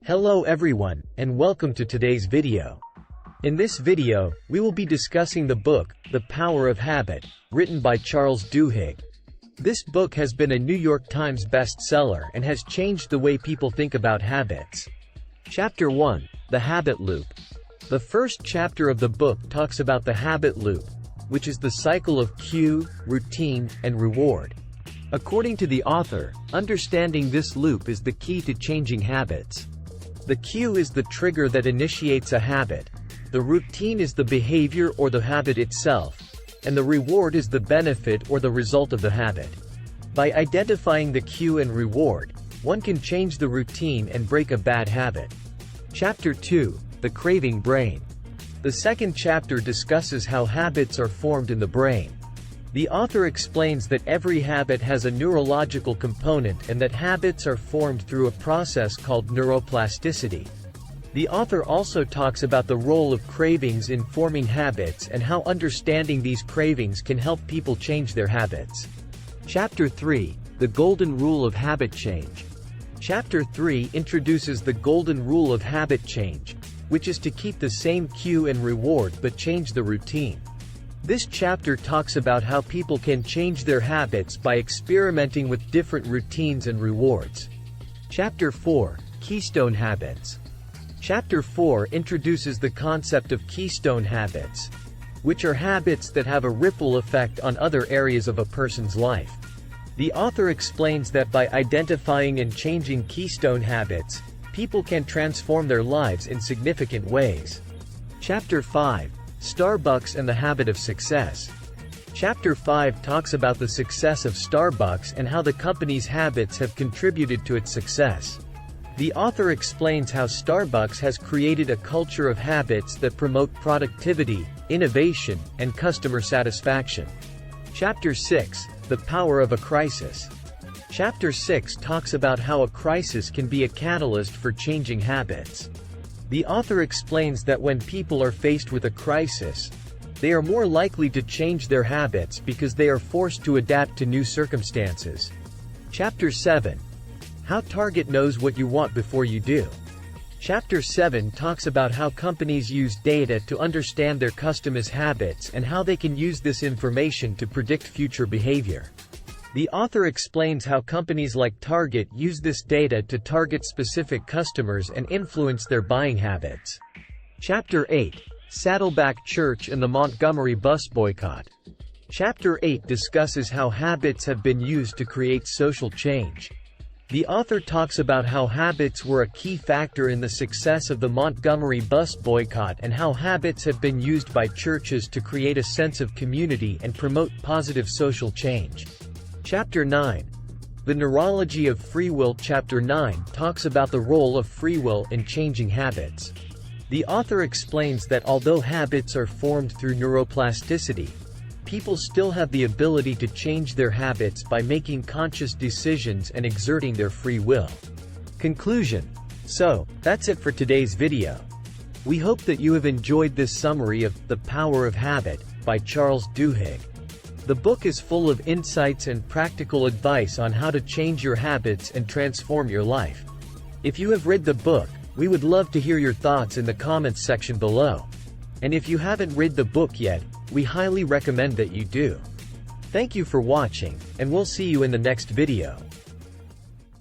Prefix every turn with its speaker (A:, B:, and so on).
A: Hello everyone, and welcome to today's video. In this video, we will be discussing the book, The Power of Habit, written by Charles Duhigg. This book has been a New York Times bestseller and has changed the way people think about habits. Chapter 1, The Habit Loop. The first chapter of the book talks about the habit loop, which is the cycle of cue, routine, and reward. According to the author, understanding this loop is the key to changing habits. The cue is the trigger that initiates a habit, the routine is the behavior or the habit itself, and the reward is the benefit or the result of the habit. By identifying the cue and reward, one can change the routine and break a bad habit. Chapter 2, The Craving Brain. The second chapter discusses how habits are formed in the brain. The author explains that every habit has a neurological component and that habits are formed through a process called neuroplasticity. The author also talks about the role of cravings in forming habits and how understanding these cravings can help people change their habits. Chapter 3, The Golden Rule of Habit Change. Chapter 3 introduces the golden rule of habit change, which is to keep the same cue and reward but change the routine. This chapter talks about how people can change their habits by experimenting with different routines and rewards. Chapter 4, Keystone Habits. Chapter 4 introduces the concept of keystone habits, which are habits that have a ripple effect on other areas of a person's life. The author explains that by identifying and changing keystone habits, people can transform their lives in significant ways. Chapter 5, Starbucks and the Habit of Success. Chapter 5 talks about the success of Starbucks and how the company's habits have contributed to its success. The author explains how Starbucks has created a culture of habits that promote productivity, innovation, and customer satisfaction. Chapter 6, The Power of a Crisis. Chapter 6 talks about how a crisis can be a catalyst for changing habits. The author explains that when people are faced with a crisis, they are more likely to change their habits because they are forced to adapt to new circumstances. Chapter 7, How Target Knows What You Want Before You Do. Chapter 7 talks about how companies use data to understand their customers' habits and how they can use this information to predict future behavior. The author explains how companies like Target use this data to target specific customers and influence their buying habits. Chapter 8, Saddleback Church and the Montgomery Bus Boycott. Chapter 8 discusses how habits have been used to create social change. The author talks about how habits were a key factor in the success of the Montgomery bus boycott and how habits have been used by churches to create a sense of community and promote positive social change. Chapter 9, The Neurology of Free Will. Chapter 9 talks about the role of free will in changing habits. The author explains that although habits are formed through neuroplasticity, people still have the ability to change their habits by making conscious decisions and exerting their free will. Conclusion. So, that's it for today's video. We hope that you have enjoyed this summary of The Power of Habit by Charles Duhigg. The book is full of insights and practical advice on how to change your habits and transform your life. If you have read the book, we would love to hear your thoughts in the comments section below. And if you haven't read the book yet, we highly recommend that you do. Thank you for watching, and we'll see you in the next video.